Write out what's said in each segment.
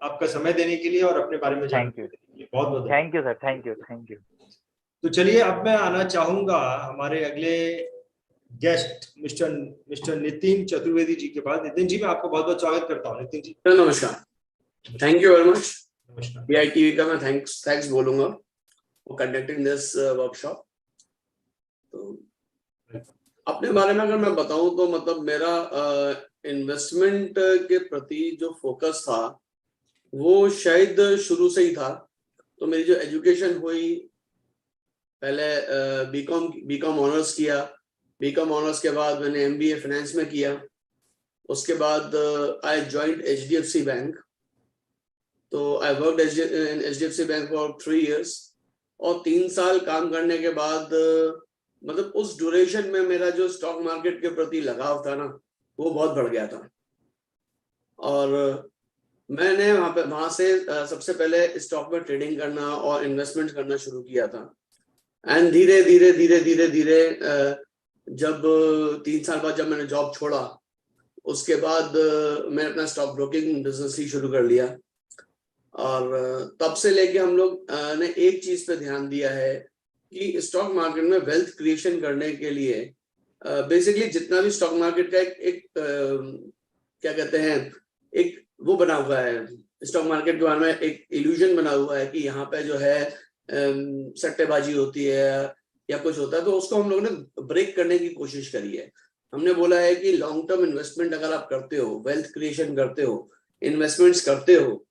आपका समय देने के लिए और अपने बारे में जानने के लिए बहुत बहुत thank you sir, thank you. तो चलिए अब मैं आना चाहूंगा हमारे अगले गेस्ट मिस्टर नितिन चतुर्वेदी जी के पास। नितिन जी, मैं आपको बहुत बहुत स्वागत करता हूँ। नितिन जी नमस्कार, थैंक यू वेरी मच। नमस्कार। BITV का मैं थैंक्स बोलूंगा फॉर कंडक्टिंग दिस वर्कशॉप। तो अपने बारे में अगर मैं बताऊं तो मतलब मेरा इन्वेस्टमेंट के प्रति जो फोकस था वो शायद शुरू से ही था। तो मेरी जो एजुकेशन हुई, पहले बीकॉम ऑनर्स किया। बीकॉम ऑनर्स के बाद मैंने MBA फाइनेंस में किया। उसके बाद आई जॉइंड HDFC बैंक। तो I worked in HDFC bank for 3 years। और 3 साल काम करने के बाद मतलब उस ड्यूरेशन में मेरा जो स्टॉक मार्केट के प्रति लगाव था ना, वो बहुत बढ़ गया था। और मैंने वहां से सबसे पहले स्टॉक में ट्रेडिंग करना और इन्वेस्टमेंट करना शुरू किया था। एंड धीरे धीरे जब 3 साल बाद जब मैंने जॉब छोड़ा, उसके बाद मैंने अपना स्टॉक ब्रोकिंग बिजनेस ही शुरू कर लिया। और तब से लेके हम लोग ने एक चीज पे ध्यान दिया है कि स्टॉक मार्केट में वेल्थ क्रिएशन करने के लिए बेसिकली जितना भी स्टॉक मार्केट का एक क्या कहते हैं, एक वो बना हुआ है स्टॉक मार्केट के बारे में, एक इल्यूजन बना हुआ है कि यहाँ पे जो है सट्टेबाजी होती है या कुछ होता है। तो उसको हम लोगों ने ब्रेक करने की कोशिश करी है। हमने बोला है कि लॉन्ग टर्म इन्वेस्टमेंट अगर आप करते हो, वेल्थ क्रिएशन करते हो, इन्वेस्टमेंट्स करते हो,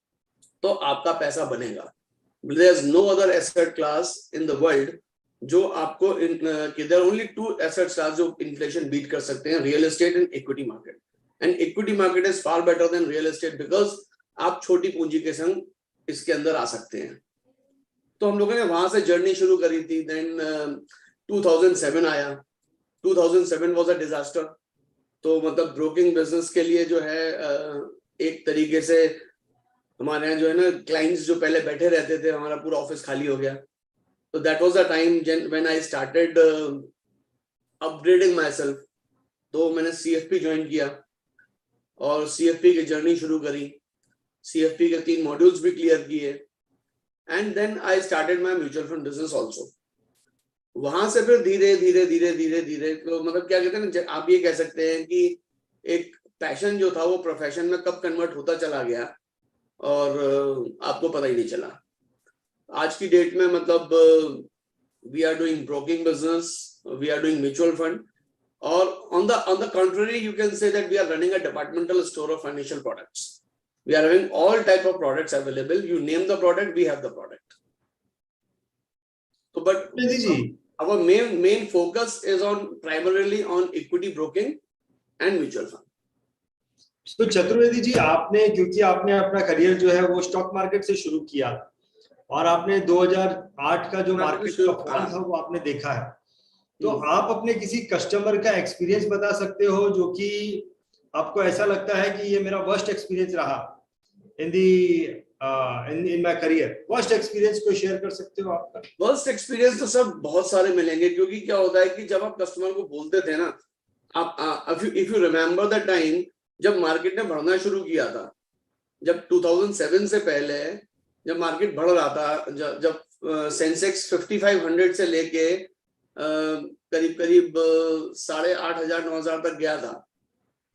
तो आपका पैसा बनेगा। There is no other asset class in the world जो आपको कि there are only 2 asset class जो इन्फ्लेशन बीट कर सकते हैं, real estate and equity market. And equity market is far better than real estate because आप छोटी पूंजी के संग इसके अंदर आ सकते हैं। तो हम लोगों ने वहां से जर्नी शुरू करी थी। देन 2007 आया। 2007 वाज अ डिजास्टर। तो मतलब ब्रोकिंग बिजनेस के लिए जो है एक तरीके से हमारे यहाँ जो है ना क्लाइंट्स जो पहले बैठे रहते थे, हमारा पूरा ऑफिस खाली हो गया। तो that was the time when I started upgrading my self. तो मैंने CFP ज्वाइन किया और CFP की जर्नी शुरू करी। CFP के 3 मॉड्यूल्स भी क्लियर किए। And then I started my mutual fund business also. वहां से फिर धीरे धीरे तो मतलब क्या कहते हैं ना, आप ये कह सकते हैं कि एक पैशन जो था वो प्रोफेशन में कब कन्वर्ट होता चला गया और आपको पता ही नहीं चला। आज की डेट में मतलब we are doing broking business, we are doing mutual fund, और on the contrary you can say that we are running a departmental store of financial products. We are having all type of products available. You name the product, we have the product. So but our main focus is on primarily on equity broking and mutual fund. तो चतुर्वेदी जी, आपने क्योंकि आपने अपना career जो है वो stock market से शुरू किया और आपने 2008 का जो मार्केट का फॉल था वो आपने देखा है, तो आप अपने किसी कस्टमर का एक्सपीरियंस बता सकते हो जो कि आपको ऐसा लगता है कि ये मेरा वर्स्ट एक्सपीरियंस रहा in my career? Worst experience को शेयर कर सकते हो आपका? वर्स्ट एक्सपीरियंस तो सब बहुत सारे मिलेंगे, क्योंकि क्या होता है कि जब आप कस्टमर को बोलते थे ना, आप if you remember the time जब मार्केट ने बढ़ना शुरू किया था, जब 2007 से पहले जब मार्केट बढ़ रहा था, जब सेंसेक्स 5500 से लेके करीब 8,500 9,000 तक गया था,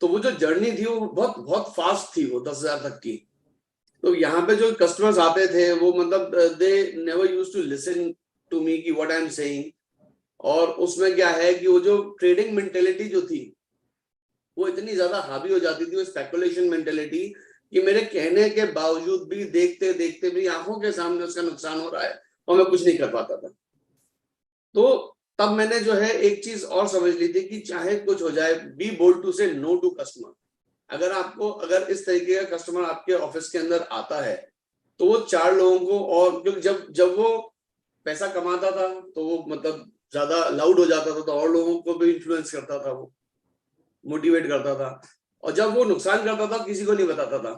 तो वो जो जर्नी थी वो बहुत फास्ट थी, वो 10,000 तक की। तो यहाँ पे जो कस्टमर्स आते थे वो मतलब they never used to listen to me कि व्हाट आई एम सेइंग। और उसमें क्या है कि वो जो ट्रेडिंग मेंटेलिटी जो थी वो इतनी ज्यादा हावी हो जाती थी, वो स्पेकुलेशन मेंटेलिटी, कि मेरे कहने के बावजूद भी देखते देखते भी आंखों के सामने उसका नुकसान हो रहा है और मैं कुछ नहीं कर पाता था। तो तब मैंने जो है एक चीज और समझ ली थी कि चाहे कुछ हो जाए, बी बोल्ड टू से नो टू कस्टमर। अगर इस तरीके का कस्टमर आपके ऑफिस के अंदर आता है तो वो 4 लोगों को, और क्योंकि जब वो पैसा कमाता था तो वो मतलब ज्यादा लाउड हो जाता था, तो और लोगों को भी इन्फ्लुएंस करता था, वो मोटिवेट करता था, और जब वो नुकसान करता था किसी को नहीं बताता था।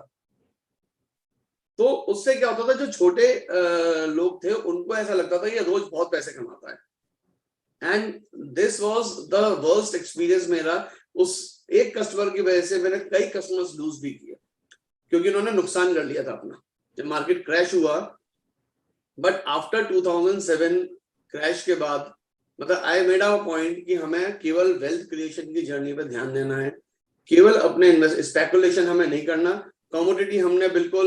तो उससे क्या होता था, जो छोटे लोग थे उनको ऐसा लगता था ये रोज बहुत पैसे कमाता है। And this was the worst experience मेरा। उस एक कस्टमर की वजह से मैंने कई कस्टमर्स लूज भी किए, क्योंकि उन्होंने नुकसान कर लिया था अपना। मार्केट क्रैश हुआ, बट आफ्टर 2007 क्रैश के बाद मतलब आई मेड अ पॉइंट कि हमें केवल वेल्थ क्रिएशन की जर्नी पे ध्यान देना है, केवल अपने स्पेकुलेशन हमें नहीं करना। कमोडिटी हमने बिल्कुल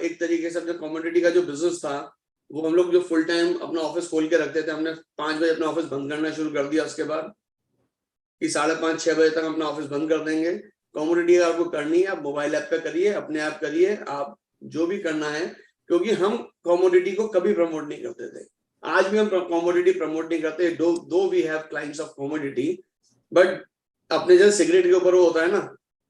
एक तरीके से, कमोडिटी का जो बिजनेस था वो हम लोग जो फुल टाइम अपना ऑफिस खोल के रखते थे, हमने 5 बजे अपना ऑफिस बंद करना शुरू कर दिया। उसके बाद कि 5:30-6 बजे तक अपना ऑफिस बंद कर देंगे। कमोडिटी अगर आपको करनी है आप मोबाइल ऐप पे करिए, अपने आप करिए, आप जो भी करना है, क्योंकि हम कमोडिटी को कभी प्रमोट नहीं करते थे। आज भी हम कमोडिटी प्रमोट नहीं करते, though we have clients of commodity, but अपने जैसे सिगरेट के ऊपर वो होता है ना,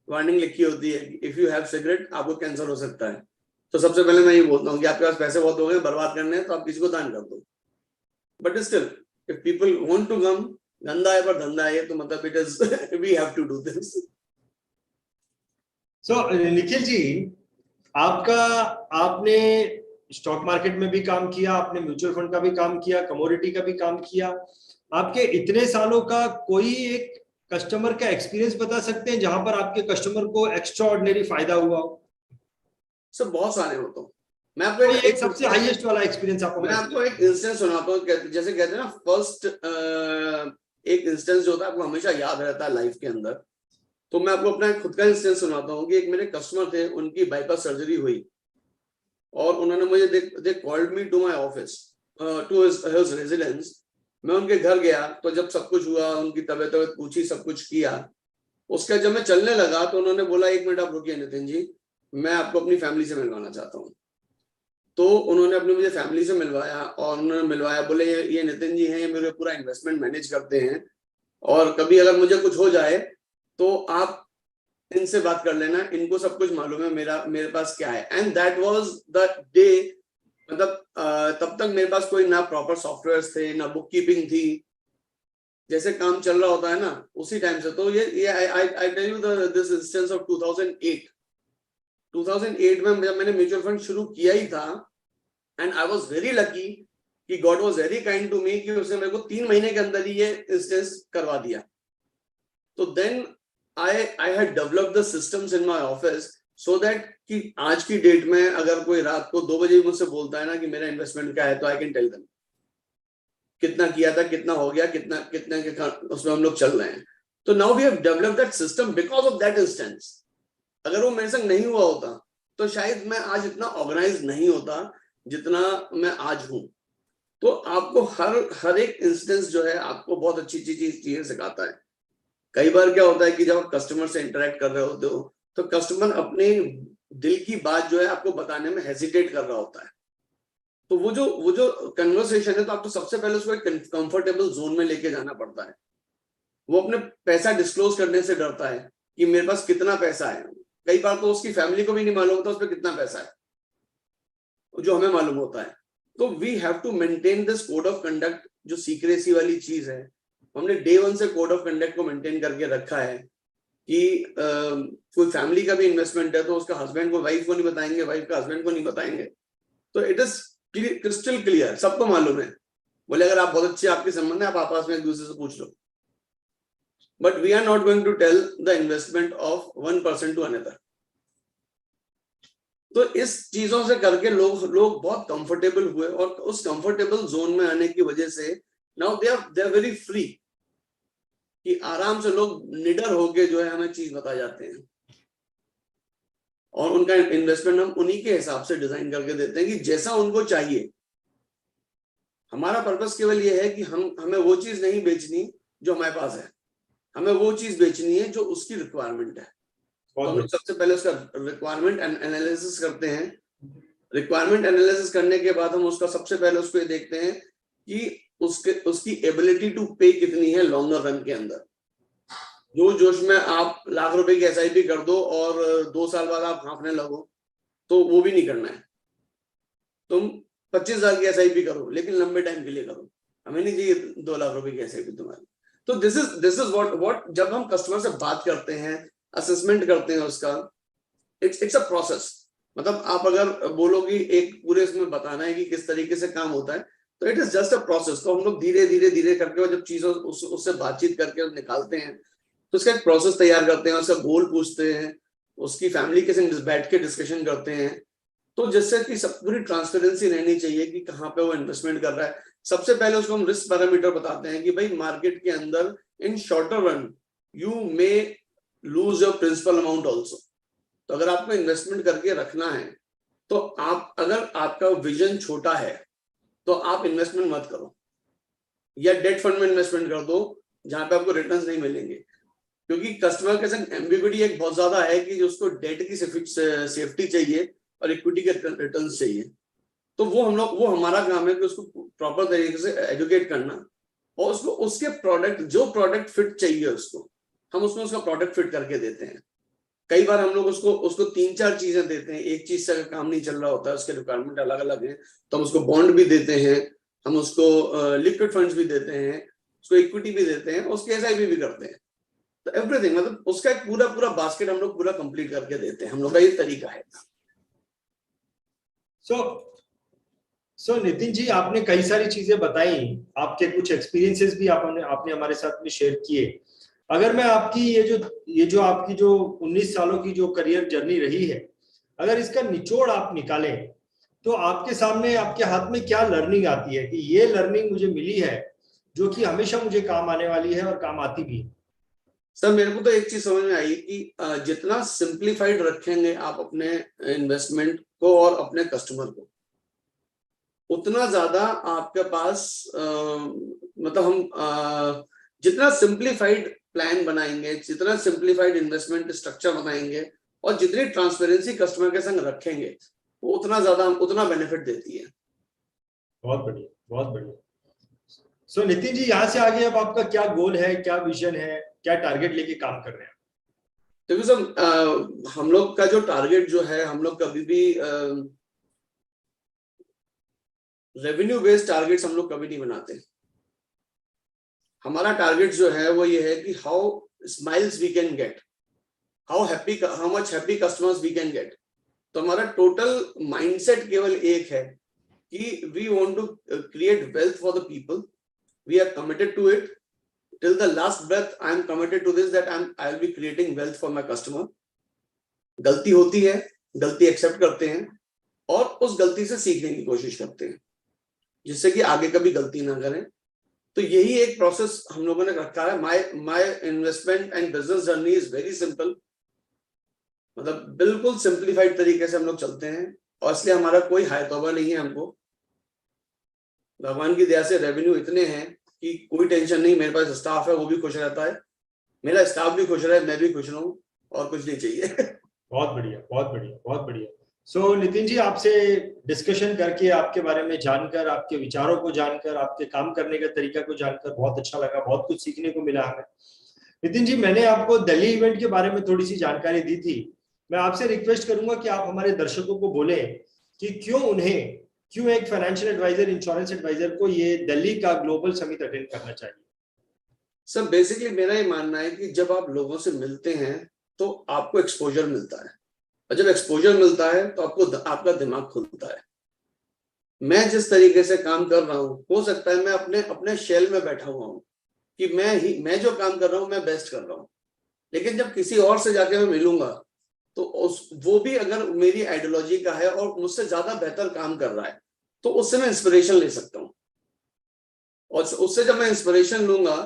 वार्निंग लिखी होती है, इफ यू हैव सिगरेट आपको कैंसर हो सकता है। तो सबसे पहले मैं ये बोलता हूँ कि आपके पास पैसे बहुत हो गए, बर्बाद करने हैं, तो आप किसी को दान कर दो। But still if people want to come, धंधा है पर धंधा है, तो मतलब it is we have to do this. So Nikhil ji, आपने स्टॉक मार्केट में भी काम किया, आपने म्यूचुअल फंड का भी काम किया, कमोडिटी का भी काम किया। आपके इतने सालों का कोई एक कस्टमर का एक्सपीरियंस बता सकते हैं जहां पर आपके कस्टमर को एक्स्ट्रा ऑर्डिनरी फायदा हुआ हो? सब बहुत सारे हो, तो मैं आपको एक सबसे हाईएस्ट वाला एक्सपीरियंस आपको मैं आपको एक इंस्टेंस सुनाता हूँ। जैसे कहते हैं ना, फर्स्ट एक इंस्टेंस जो होता है आपको हमेशा याद रहता है लाइफ के अंदर। तो मैं आपको अपना खुद का इंस्टेंस सुनाता हूँ कि एक मेरे कस्टमर थे, उनकी बाईपास सर्जरी हुई और उन्होंने मुझे they called me to my office, to his residence. मैं उनके घर गया, तो जब सब कुछ हुआ, उनकी तबीयत पूछी, सब कुछ किया, उसके जब मैं चलने लगा तो उन्होंने बोला, 1 मिनट आप रुकिए नितिन जी, मैं आपको अपनी फैमिली से मिलवाना चाहता हूँ। तो उन्होंने अपनी मुझे फैमिली से मिलवाया और उन्होंने मिलवाया, बोले ये नितिन जी हैं, ये मेरे पूरा इन्वेस्टमेंट मैनेज करते हैं, और कभी अगर मुझे कुछ हो जाए तो आप इनसे बात कर लेना, इनको सब कुछ मालूम है मेरे पास क्या है। And that was the day, मतलब तब तक मेरे पास कोई ना प्रॉपर सॉफ्टवेयर थे, ना बुक कीपिंग थी, जैसे काम चल रहा होता है ना उसी टाइम से। तो ये I tell you this instance of 2008 में जब मैंने म्यूचुअल फंड शुरू किया ही था, and I was very lucky कि God was very kind to me कि उसने मेरे को 3 महीने के अंदर ही ये इंस्टेंस करवा दिया। तो then I had developed the systems in my office so that कि आज की डेट में अगर कोई रात को 2 बजे मुझसे बोलता है ना कि मेरा इन्वेस्टमेंट क्या है, तो आई कैन टेल देम कितना किया था, कितना हो गया, कितना के उसमें हम लोग चल रहे हैं। तो now we have developed that system because of that instance. अगर वो मेरे संग नहीं हुआ होता तो शायद मैं आज इतना ऑर्गेनाइज नहीं होता जितना मैं आज हूं। तो आपको हर एक इंस्टेंस जो है आपको बहुत अच्छी चीजें सिखाता है। कई बार क्या होता है कि जब आप कस्टमर से इंटरेक्ट कर रहे होते हो तो कस्टमर अपने दिल की बात जो है आपको बताने में हेजिटेट कर रहा होता है। तो वो जो कन्वर्सेशन है, तो आपको सबसे पहले उसको एक कंफर्टेबल जोन में लेके जाना पड़ता है। वो अपने पैसा डिस्क्लोज करने से डरता है कि मेरे पास कितना पैसा है। कई बार तो उसकी फैमिली को भी नहीं मालूम होता उस पर कितना पैसा है, जो हमें मालूम होता है। तो we have to maintain this code of conduct, जो सीक्रेसी वाली चीज है। हमने डे 1 से कोड ऑफ कंडक्ट को मेंटेन करके रखा है कि कोई फैमिली का भी इन्वेस्टमेंट है तो उसका हस्बैंड को वाइफ को नहीं बताएंगे, वाइफ का हस्बैंड को नहीं बताएंगे। तो इट इज क्रिस्टल क्लियर, सबको मालूम है। बोले अगर आप बहुत अच्छे आपके संबंध है, आप आपस में एक दूसरे से पूछ लो, but we are not going to tell the investment of 1 person to another. तो इस चीजों से करके लोग बहुत कंफर्टेबल हुए, और उस कंफर्टेबल जोन में आने की वजह से now they are very free, कि आराम से लोग निडर होके जो है हमें चीज बता जाते हैं, और उनका इन्वेस्टमेंट हम उन्हीं के हिसाब से डिजाइन करके देते हैं कि जैसा उनको चाहिए। हमारा पर्पस केवल ये है कि हमें वो चीज नहीं बेचनी जो हमारे पास है, हमें वो चीज बेचनी है जो उसकी रिक्वायरमेंट है। तो हम लोग सबसे पहले उसका रिक्वायरमेंट एनालिसिस करते हैं। रिक्वायरमेंट एनालिसिस करने के बाद हम उसका सबसे पहले उसको ये देखते हैं कि उसकी एबिलिटी टू पे कितनी है लॉन्गर रन के अंदर। जो जोश में आप लाख रुपए की SIP कर दो और 2 साल बाद आप हाँफने लगो, तो वो भी नहीं करना है। तुम 25,000 की SIP करो, लेकिन लंबे टाइम के लिए करो। हमें नहीं चाहिए 2 लाख रुपए की SIP तुम्हारी। तो दिस इज व्हाट जब हम कस्टमर से बात करते हैं, असेसमेंट करते हैं उसका, इट्स अ प्रोसेस। मतलब आप अगर बोलोगे एक पूरे इसमें बताना है कि किस तरीके से काम होता है, तो it is just a process. तो हम लोग धीरे धीरे करके, और जब चीजों उससे बातचीत करके निकालते हैं, तो उसका एक प्रोसेस तैयार करते हैं, उसका गोल पूछते हैं, उसकी फैमिली के संग बैठ के डिस्कशन करते हैं। तो जिससे कि सब पूरी ट्रांसपेरेंसी रहनी चाहिए कि कहाँ पे वो इन्वेस्टमेंट कर रहा है। सबसे पहले उसको हम रिस्क पैरामीटर बताते हैं कि भाई मार्केट के अंदर in shorter run you may lose your principal amount also. तो अगर आपको इन्वेस्टमेंट करके रखना है तो आप, अगर आपका विजन छोटा है तो आप इन्वेस्टमेंट मत करो, या डेट फंड में इन्वेस्टमेंट कर दो जहां पे आपको रिटर्न्स नहीं मिलेंगे। क्योंकि कस्टमर के संग एम्बिग्युइटी एक बहुत ज्यादा है कि उसको डेट की सेफ्टी चाहिए और इक्विटी के रिटर्न्स चाहिए। तो वो हमारा काम है कि उसको प्रॉपर तरीके से एजुकेट करना और उसको उसके प्रोडक्ट, जो प्रोडक्ट फिट चाहिए उसको, हम उसमें उसका प्रोडक्ट फिट करके देते हैं। कई बार हम लोग उसको 3-4 चीजें देते हैं, एक चीज से अगर काम नहीं चल रहा होता है, उसके रिक्वायरमेंट अलग अलग हैं, तो हम उसको बॉन्ड भी देते हैं, हम उसको लिक्विड फंड्स भी देते हैं, उसको इक्विटी भी देते हैं, उसके एसआईपी भी करते हैं। तो एवरीथिंग, मतलब उसका एक पूरा बास्केट हम लोग पूरा कंप्लीट करके देते हैं। हम लोग का ये तरीका है। सो नितिन जी, आपने कई सारी चीजें बताई, आपके कुछ एक्सपीरियंसेस भी आपने हमारे साथ में शेयर किए। अगर मैं आपकी ये जो आपकी जो 19 सालों की जो करियर जर्नी रही है, अगर इसका निचोड़ आप निकालें तो आपके सामने, आपके हाथ में क्या लर्निंग आती है कि ये लर्निंग मुझे मिली है जो कि हमेशा मुझे काम आने वाली है और काम आती भी है? सर मेरे को तो एक चीज समझ में आई कि जितना सिंप्लीफाइड रखेंगे आप अपने इन्वेस्टमेंट को और अपने कस्टमर को, उतना ज्यादा आपके पास मतलब हम जितना सिंप्लीफाइड प्लान बनाएंगे, जितना सिंप्लीफाइड इन्वेस्टमेंट स्ट्रक्चर बनाएंगे और जितनी ट्रांसपेरेंसी कस्टमर के संग रखेंगे, वो उतना बेनिफिट देती है। बहुत बढ़िया, बहुत बढ़िया। सो नितिन जी, यहाँ से आगे अब आपका क्या गोल है, क्या विजन है, क्या टारगेट लेके काम कर रहे हैं? देखो सर, हम लोग का जो टारगेट जो है, हम लोग कभी भी रेवेन्यू बेस्ड टारगेट्स हम लोग कभी नहीं बनाते। हमारा टारगेट जो है वो ये है कि how smiles we can get, how much happy customers we can get. तो हमारा टोटल माइंडसेट केवल एक है कि we want to create wealth for the people, we are committed to it till the last breath. I am committed to this, that I will be creating wealth for my customer. गलती होती है, गलती accept करते हैं और उस गलती से सीखने की कोशिश करते हैं जिससे कि आगे कभी गलती ना करें। तो यही एक प्रोसेस हम लोगों ने रखा है। My investment and business journey is very simple, मतलब बिल्कुल सिंप्लीफाइड तरीके से हम लोग चलते हैं और इसलिए हमारा कोई हाय तौबा नहीं है। हमको भगवान की दया से रेवेन्यू इतने हैं कि कोई टेंशन नहीं। मेरे पास स्टाफ है, वो भी खुश रहता है, मेरा स्टाफ भी खुश रहे, मैं भी खुश रहूं, और कुछ नहीं चाहिए। बहुत बढ़िया, बहुत बढ़िया, बहुत बढ़िया। सो नितिन जी, आपसे डिस्कशन करके, आपके बारे में जानकर, आपके विचारों को जानकर, आपके काम करने का तरीका को जानकर बहुत अच्छा लगा, बहुत कुछ सीखने को मिला हमें। नितिन जी, मैंने आपको दिल्ली इवेंट के बारे में थोड़ी सी जानकारी दी थी। मैं आपसे रिक्वेस्ट करूंगा कि आप हमारे दर्शकों को बोलें कि क्यों एक फाइनेंशियल एडवाइजर, इंश्योरेंस एडवाइजर को ये दिल्ली का ग्लोबल समिट अटेंड करना चाहिए। सर बेसिकली मेरा ये मानना है कि जब आप लोगों से मिलते हैं तो आपको एक्सपोजर मिलता है, और जब एक्सपोजर मिलता है तो आपका दिमाग खुलता है। मैं जिस तरीके से काम कर रहा हूँ, हो सकता है मैं अपने शेल में बैठा हुआ हूँ कि मैं जो काम कर रहा हूँ मैं बेस्ट कर रहा हूँ, लेकिन जब किसी और से जाके मैं मिलूंगा तो वो भी अगर मेरी आइडियोलॉजी का है और मुझसे ज्यादा बेहतर काम कर रहा है, तो उससे मैं इंस्पिरेशन ले सकता हूँ। और उससे जब मैं इंस्पिरेशन लूंगा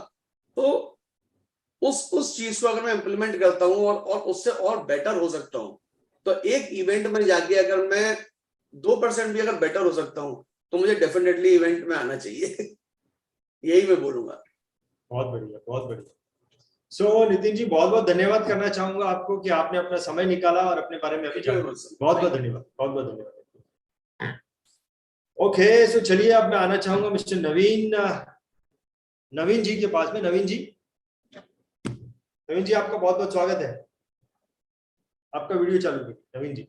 तो उस चीज को अगर मैं इंप्लीमेंट करता हूँ और उससे और बेटर हो सकता हूँ, तो एक इवेंट में जाके अगर मैं 2% भी अगर बेटर हो सकता हूँ तो मुझे डेफिनेटली इवेंट में आना चाहिए। यही मैं बोलूंगा। बहुत बढ़िया, बहुत बढ़िया। सो नितिन जी, बहुत बहुत धन्यवाद करना चाहूंगा आपको कि आपने अपना समय निकाला और अपने बारे में बहुत बहुत धन्यवाद, बहुत बहुत धन्यवाद। ओके, सो चलिए अब मैं आना चाहूंगा मिस्टर नवीन जी के पास में। नवीन जी, आपका बहुत बहुत स्वागत है। आपका वीडियो चालू करिए नवीन जी।